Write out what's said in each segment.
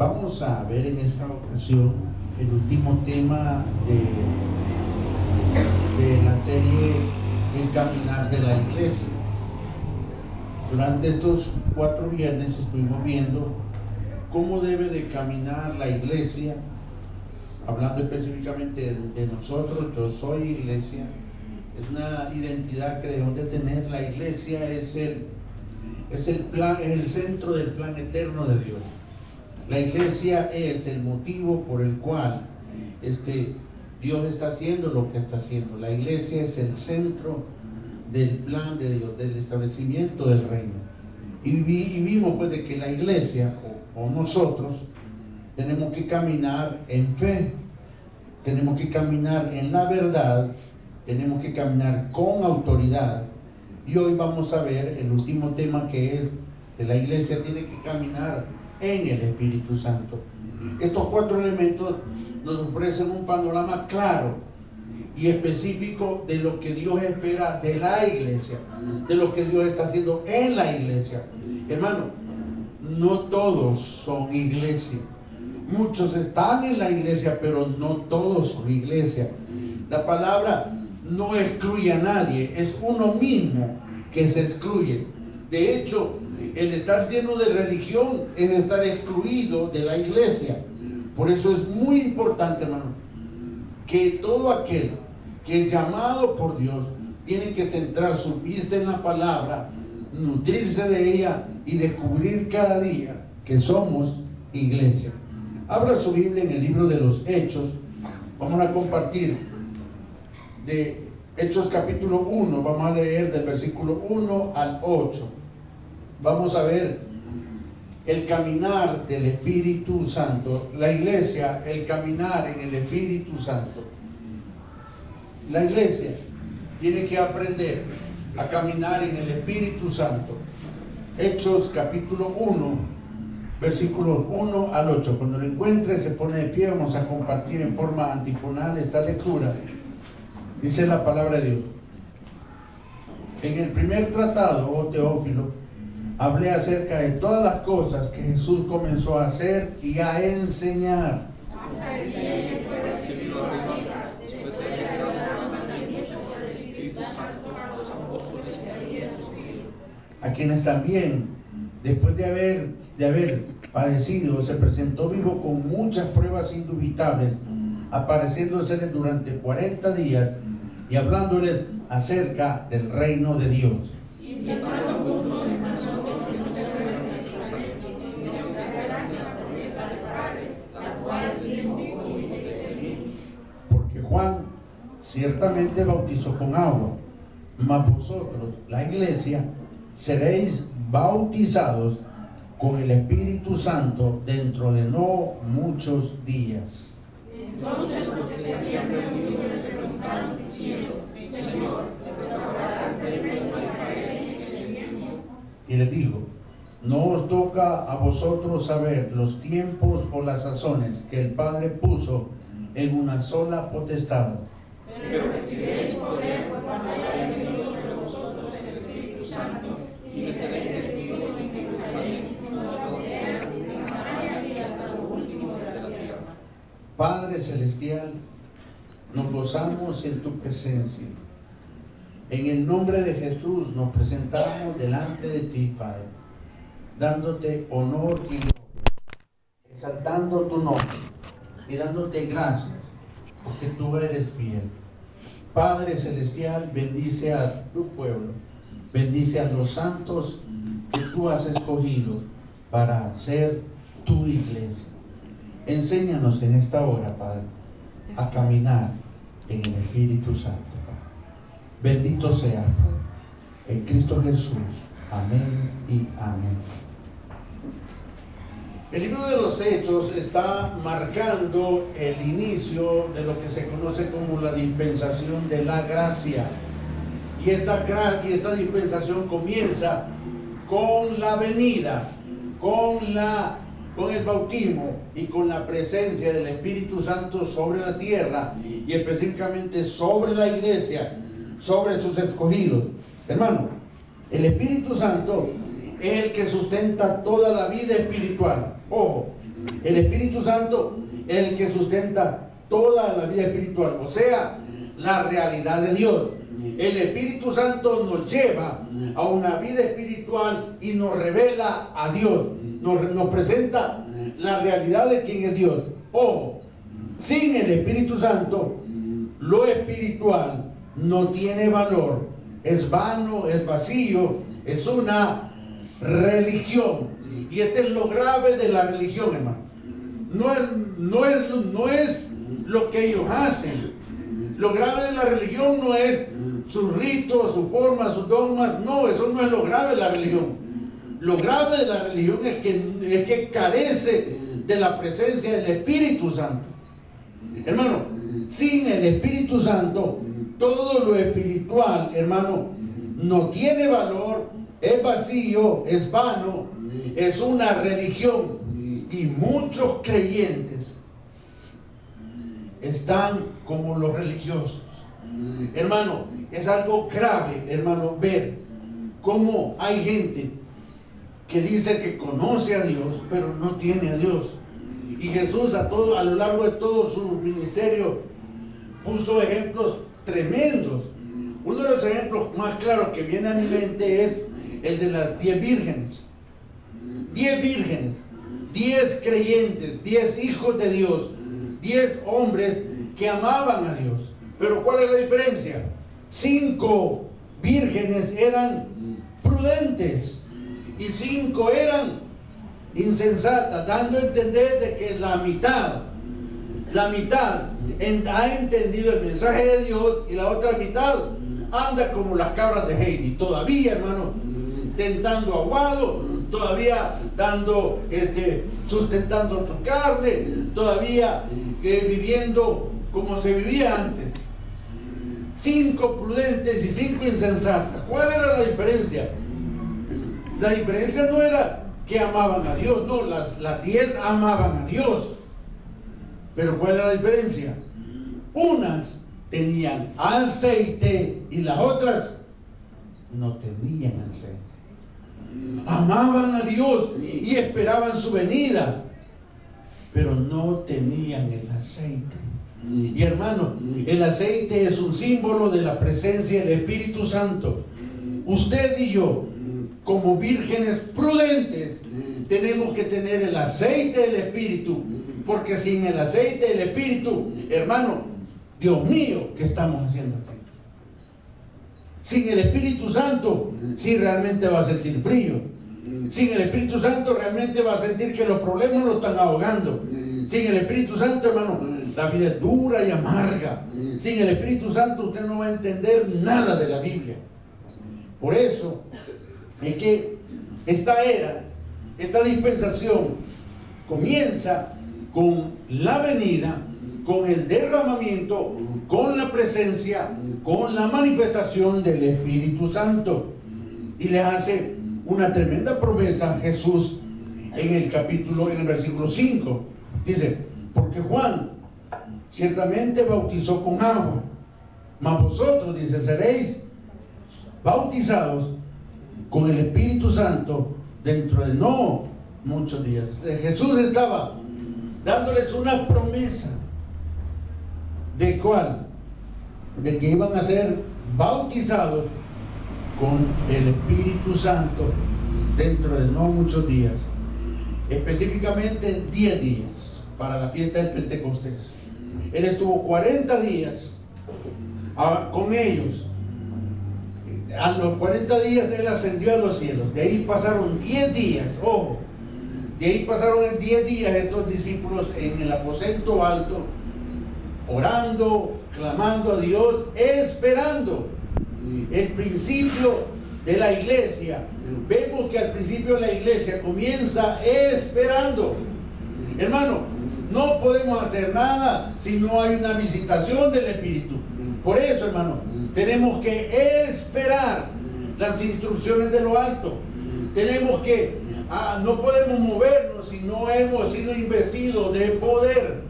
Vamos a ver en esta ocasión el último tema de la serie El Caminar de la Iglesia. Durante estos 4 viernes estuvimos viendo cómo debe de caminar la iglesia, hablando específicamente de nosotros. Yo soy iglesia, es una identidad que debemos de tener. La iglesia es el centro del plan eterno de Dios. La iglesia es el motivo por el cual Dios está haciendo lo que está haciendo. La iglesia es el centro del plan de Dios, del establecimiento del reino. Y vimos pues de que la iglesia o nosotros tenemos que caminar en fe, tenemos que caminar en la verdad, tenemos que caminar con autoridad. Y hoy vamos a ver el último tema, que es que la iglesia tiene que caminar en el Espíritu Santo. Estos 4 elementos nos ofrecen un panorama claro y específico de lo que Dios espera de la iglesia, de lo que Dios está haciendo en la iglesia. Hermano, no todos son iglesia. Muchos están en la iglesia, pero no todos son iglesia. La palabra no excluye a nadie, es uno mismo que se excluye. De hecho, el estar lleno de religión es estar excluido de la iglesia. Por eso es muy importante, hermano, que todo aquel que es llamado por Dios tiene que centrar su vista en la palabra, nutrirse de ella y descubrir cada día que somos iglesia. Abra su Biblia en el libro de los Hechos. Vamos a compartir de Hechos capítulo 1. Vamos a leer del versículo 1 al 8. Vamos a ver el caminar del Espíritu Santo. La iglesia, el caminar en el Espíritu Santo. La iglesia tiene que aprender a caminar en el Espíritu Santo. Hechos capítulo 1, versículos 1 al 8. Cuando lo encuentre, se pone de pie. Vamos a compartir en forma antifonal esta lectura. Dice la palabra de Dios: en el primer tratado, oh Teófilo, hablé acerca de todas las cosas que Jesús comenzó a hacer y a enseñar, a quienes también, después de haber padecido, se presentó vivo con muchas pruebas indubitables, apareciéndoseles durante 40 días y hablándoles acerca del reino de Dios. Porque Juan ciertamente bautizó con agua, mas vosotros, la iglesia, seréis bautizados con el Espíritu Santo dentro de no muchos días. Entonces los que se habían reunido le preguntaron diciendo: Señor, ¿restaurarás el reino de Israel en este tiempo? Y les dijo: no os toca a vosotros saber los tiempos o las sazones que el Padre puso en una sola potestad. Pero recibiréis poder cuando haya venido sobre vosotros el Espíritu Santo, y me seréis testigos en Jerusalén, en toda la Judea, en Samaria y hasta lo último de la tierra. Padre celestial, nos gozamos en tu presencia. En el nombre de Jesús nos presentamos delante de ti, Padre, dándote honor y gloria, exaltando tu nombre y dándote gracias porque tú eres fiel. Padre celestial, bendice a tu pueblo, bendice a los santos que tú has escogido para ser tu iglesia. Enséñanos en esta hora, Padre, a caminar en el Espíritu Santo, Padre. Bendito sea, Padre, en Cristo Jesús. Amén y amén. El libro de los Hechos está marcando el inicio de lo que se conoce como la dispensación de la gracia. Y esta dispensación comienza con la venida, con el bautismo y con la presencia del Espíritu Santo sobre la tierra y específicamente sobre la iglesia, sobre sus escogidos. Hermano, el Espíritu Santo es el que sustenta toda la vida espiritual. Ojo, el Espíritu Santo es el que sustenta toda la vida espiritual, o sea, la realidad de Dios. El Espíritu Santo nos lleva a una vida espiritual y nos revela a Dios, nos presenta la realidad de quién es Dios. Ojo, sin el Espíritu Santo, lo espiritual no tiene valor, es vano, es vacío, es una religión. Y este es lo grave de la religión, hermano. No es lo que ellos hacen. Lo grave de la religión no es sus ritos, sus formas, sus dogmas. No, eso no es lo grave de la religión. Lo grave de la religión es que carece de la presencia del Espíritu Santo. Hermano, sin el Espíritu Santo, todo lo espiritual, hermano, no tiene valor, es vacío, es vano, es una religión. Y muchos creyentes están como los religiosos. Hermano, es algo grave, hermano, ver cómo hay gente que dice que conoce a Dios, pero no tiene a Dios. Y Jesús a lo largo de todo su ministerio puso ejemplos tremendos. Uno de los ejemplos más claros que viene a mi mente es el de las 10 vírgenes. 10 vírgenes, 10 creyentes, 10 hijos de Dios, 10 hombres que amaban a Dios. Pero ¿cuál es la diferencia? 5 vírgenes eran prudentes y 5 eran insensatas, dando a entender de que la mitad ha entendido el mensaje de Dios y la otra mitad anda como las cabras de Heidi, todavía, hermano, tentando aguado, todavía sustentando tu carne, todavía viviendo como se vivía antes. 5 prudentes y 5 insensatas. ¿Cuál era la diferencia? La diferencia no era que amaban a Dios, no, las 10 amaban a Dios. Pero ¿cuál era la diferencia? Unas tenían aceite y las otras no tenían aceite. Amaban a Dios y esperaban su venida, pero no tenían el aceite. Y hermano, el aceite es un símbolo de la presencia del Espíritu Santo. Usted y yo, como vírgenes prudentes, tenemos que tener el aceite del Espíritu, porque sin el aceite del Espíritu, hermano, Dios mío, ¿qué estamos haciendo aquí? Sin el Espíritu Santo, sí realmente va a sentir frío. Sin el Espíritu Santo realmente va a sentir que los problemas lo están ahogando. Sin el Espíritu Santo, hermano, la vida es dura y amarga. Sin el Espíritu Santo usted no va a entender nada de la Biblia. Por eso es que esta era, esta dispensación comienza con la venida, con el derramamiento, con la presencia, con la manifestación del Espíritu Santo. Y les hace una tremenda promesa Jesús en el versículo 5. Dice, porque Juan ciertamente bautizó con agua, mas vosotros, dice, seréis bautizados con el Espíritu Santo dentro de no muchos días. Jesús estaba dándoles una promesa. ¿De cuál? De que iban a ser bautizados con el Espíritu Santo dentro de no muchos días. Específicamente 10 días para la fiesta del Pentecostés. Él estuvo 40 días con ellos. A los 40 días Él ascendió a los cielos. De ahí pasaron 10 días. Ojo. De ahí pasaron 10 días estos discípulos en el aposento alto, orando, clamando a Dios, esperando el principio de la iglesia. Vemos que al principio de la iglesia comienza esperando. Hermano, no podemos hacer nada si no hay una visitación del Espíritu. Por eso, hermano, tenemos que esperar las instrucciones de lo alto. Tenemos que, no podemos movernos si no hemos sido investidos de poder.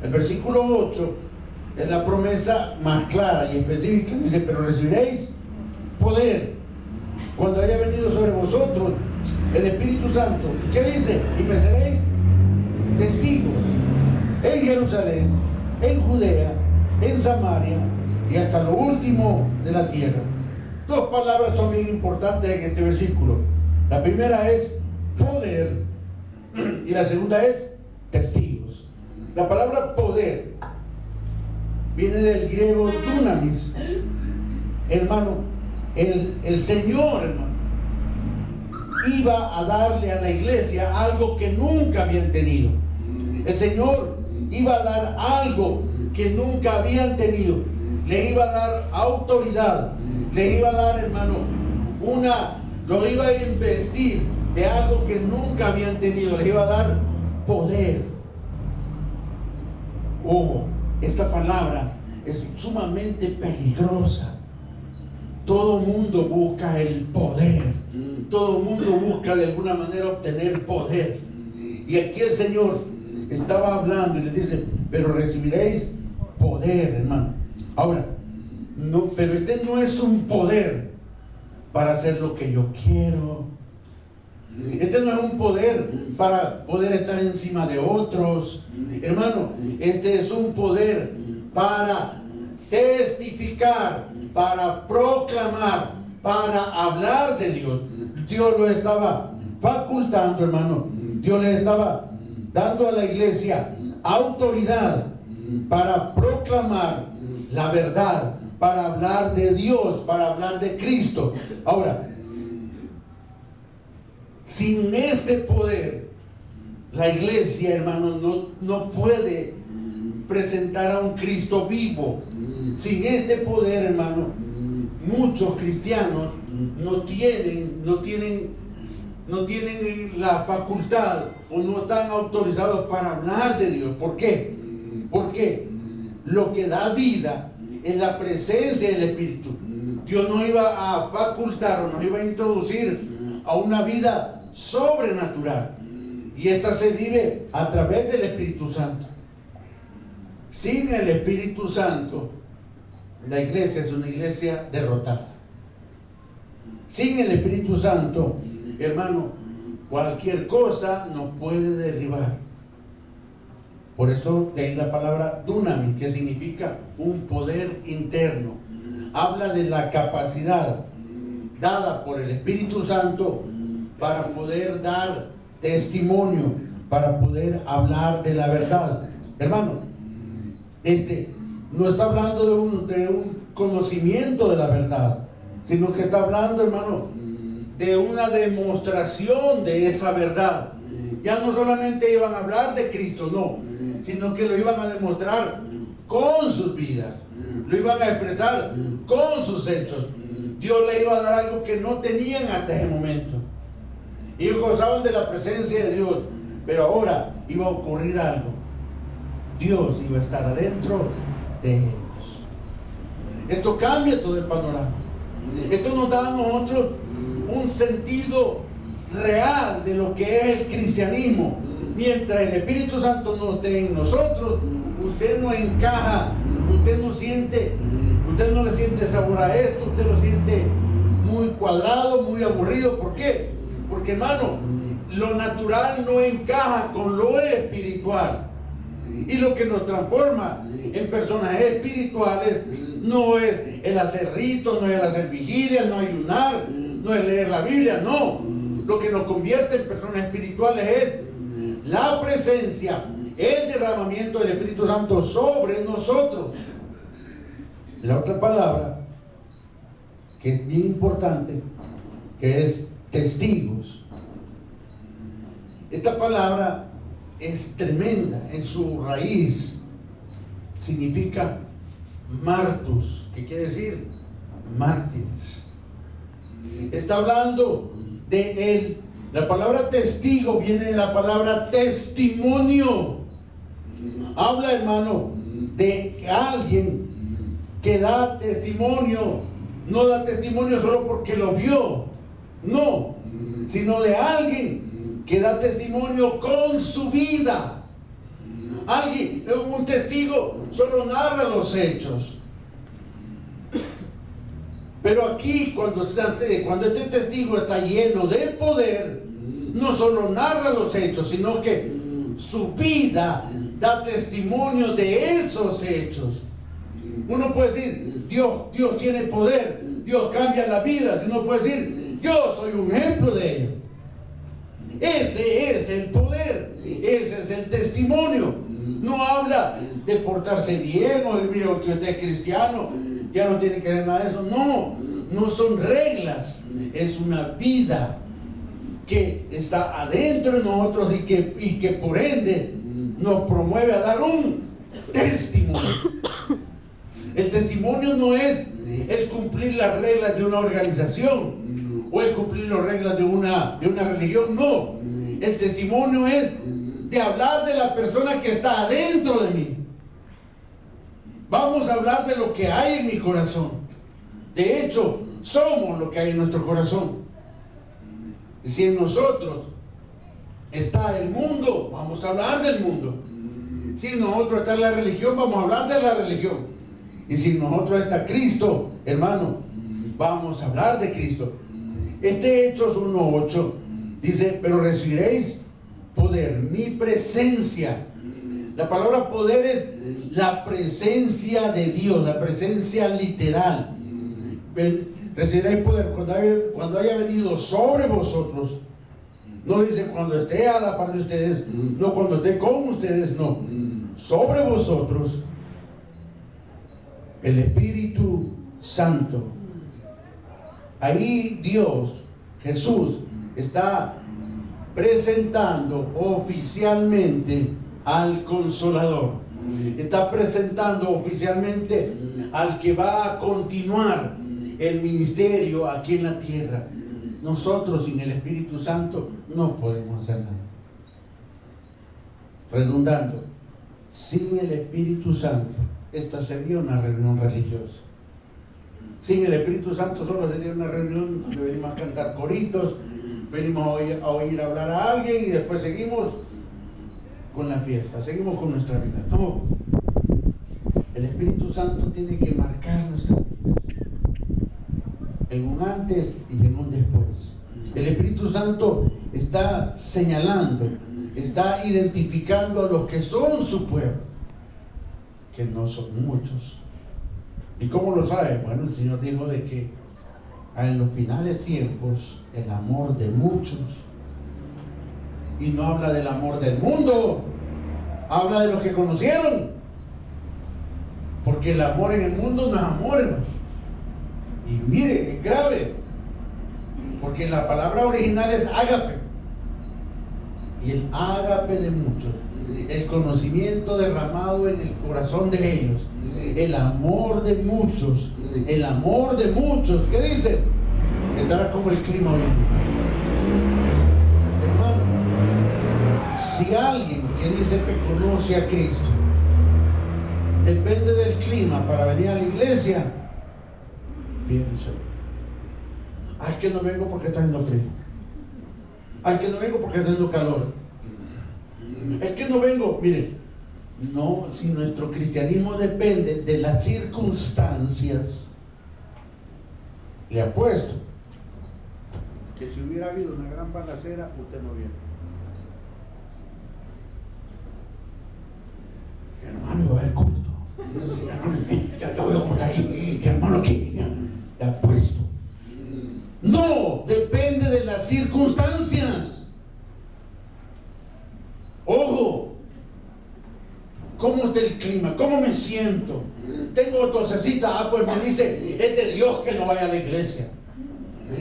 El versículo 8 es la promesa más clara y específica. Dice, pero recibiréis poder cuando haya venido sobre vosotros el Espíritu Santo. ¿Y qué dice? Y me seréis testigos en Jerusalén, en Judea, en Samaria y hasta lo último de la tierra. Dos palabras son bien importantes en este versículo. La primera es poder y la segunda es testigos. La palabra poder viene del griego dunamis. Hermano, el Señor, hermano, iba a darle a la iglesia algo que nunca habían tenido. El Señor iba a dar algo que nunca habían tenido. Le iba a dar autoridad, le iba a dar, hermano, lo iba a investir de algo que nunca habían tenido, le iba a dar poder. Ojo, esta palabra es sumamente peligrosa. Todo mundo busca el poder, todo mundo busca de alguna manera obtener poder. Y aquí el Señor estaba hablando y les dice, pero recibiréis poder, hermano. Ahora, no, pero este no es un poder para hacer lo que yo quiero. Este no es un poder para poder estar encima de otros. Hermano, este es un poder para testificar, para proclamar, para hablar de Dios. Dios lo estaba facultando, hermano. Dios le estaba dando a la iglesia autoridad para proclamar la verdad, para hablar de Dios, para hablar de Cristo. Ahora, sin este poder, la iglesia, hermano, no puede presentar a un Cristo vivo. Sin este poder, hermano, muchos cristianos no tienen la facultad o no están autorizados para hablar de Dios. ¿Por qué? Porque lo que da vida es la presencia del Espíritu. Dios nos iba a facultar o nos iba a introducir a una vida sobrenatural, y esta se vive a través del Espíritu Santo. Sin el Espíritu Santo, la iglesia es una iglesia derrotada. Sin el Espíritu Santo, hermano, cualquier cosa nos puede derribar. Por eso de ahí la palabra dunamis, que significa un poder interno. Habla de la capacidad dada por el Espíritu Santo para poder dar testimonio, para poder hablar de la verdad. Hermano, no está hablando de un conocimiento de la verdad, sino que está hablando, hermano, de una demostración de esa verdad. Ya no solamente iban a hablar de Cristo, no, sino que lo iban a demostrar con sus vidas, lo iban a expresar con sus hechos. Dios le iba a dar algo que no tenían hasta ese momento. Ellos gozaban de la presencia de Dios, pero ahora iba a ocurrir algo. Dios iba a estar adentro de ellos. Esto cambia todo el panorama. Esto nos da a nosotros un sentido real de lo que es el cristianismo. Mientras el Espíritu Santo no esté en nosotros, usted no encaja, usted no le siente sabor a esto, usted lo siente muy cuadrado, muy aburrido. ¿Por qué? Porque, hermano, lo natural no encaja con lo espiritual. Y lo que nos transforma en personas espirituales no es el hacer ritos, no es el hacer vigilias, no ayunar, no es leer la Biblia, no. Lo que nos convierte en personas espirituales es la presencia, el derramamiento del Espíritu Santo sobre nosotros. La otra palabra que es bien importante, que es testigos. Esta palabra es tremenda en su raíz. Significa martus, que quiere decir mártires. Está hablando de él. La palabra testigo viene de la palabra testimonio. Habla, hermano, de alguien que da testimonio. No da testimonio solo porque lo vio, no, sino de alguien que da testimonio con su vida. Un testigo solo narra los hechos. Pero aquí, cuando este testigo está lleno de poder, no solo narra los hechos, sino que su vida da testimonio de esos hechos. Uno puede decir, Dios tiene poder, Dios cambia la vida. Uno puede decir, yo soy un ejemplo de ello. Ese es el poder, ese es el testimonio. No habla de portarse bien o de, mire, que usted es cristiano, ya no tiene que ver nada de eso. No son reglas, es una vida que está adentro de nosotros y que por ende nos promueve a dar un testimonio. El testimonio no es el cumplir las reglas de una organización o el cumplir las reglas de una religión, no. El testimonio es de hablar de la persona que está adentro de mí. Vamos a hablar de lo que hay en mi corazón. De hecho, somos lo que hay en nuestro corazón. Y si en nosotros está el mundo, vamos a hablar del mundo. Si en nosotros está la religión, vamos a hablar de la religión. Y si en nosotros está Cristo, hermano, vamos a hablar de Cristo. Hechos 1:8 dice, pero recibiréis poder, mi presencia. La palabra poder es la presencia de Dios, la presencia literal. Recibiréis poder cuando haya venido sobre vosotros. No dice cuando esté a la par de ustedes, no cuando esté con ustedes, no. Sobre vosotros el Espíritu Santo. Ahí Dios, Jesús, está presentando oficialmente al Consolador. Está presentando oficialmente al que va a continuar el ministerio aquí en la tierra. Nosotros sin el Espíritu Santo no podemos hacer nada. Redundando, sin el Espíritu Santo, esta sería una reunión religiosa. Sin el Espíritu Santo solo sería una reunión donde venimos a cantar coritos, venimos a oír hablar a alguien y después seguimos con la fiesta, seguimos con nuestra vida. No, el Espíritu Santo tiene que marcar nuestras vidas en un antes y en un después. El Espíritu Santo está señalando, está identificando a los que son su pueblo, que no son muchos. ¿Y cómo lo sabe? Bueno, el Señor dijo de que en los finales tiempos el amor de muchos, y no habla del amor del mundo, habla de los que conocieron, porque el amor en el mundo no es amor, hermano. Y mire, es grave, porque la palabra original es ágape, y el ágape de muchos, el conocimiento derramado en el corazón de ellos, el amor de muchos, ¿qué dice? Estará como el clima hoy en día. Hermano, si alguien que dice que conoce a Cristo depende del clima para venir a la iglesia, piensa, ay, que no vengo porque está haciendo frío, ay, que no vengo porque está haciendo calor, es que no vengo, mire. No, si nuestro cristianismo depende de las circunstancias, le apuesto que si hubiera habido una gran balacera, usted no viene. Hermano, va a haber culto. Ya veo cómo está aquí. Hermano, aquí. Le apuesto. No, depende de las circunstancias. Ojo. ¿Cómo está el clima? ¿Cómo me siento? Tengo tosecita, pues me dice, es de Dios que no vaya a la iglesia.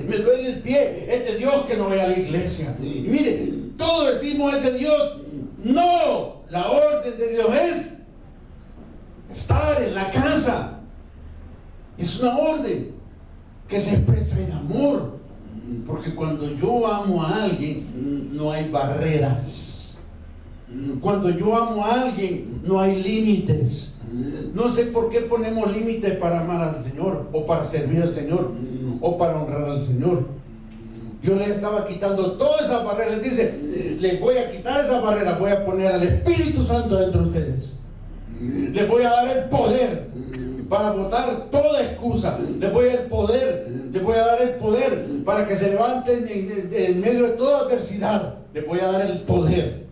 Me duele el pie, es de Dios que no vaya a la iglesia. Y mire, todos decimos es de Dios. No, la orden de Dios es estar en la casa. Es una orden que se expresa en amor. Porque cuando yo amo a alguien, no hay barreras. Cuando yo amo a alguien, no hay límites. No sé por qué ponemos límites para amar al Señor, o para servir al Señor, o para honrar al Señor. Dios les estaba quitando todas esas barreras. Les dice, les voy a quitar esas barreras, voy a poner al Espíritu Santo dentro de ustedes. Les voy a dar el poder para botar toda excusa. Les voy a dar el poder para que se levanten en medio de toda adversidad. Les voy a dar el poder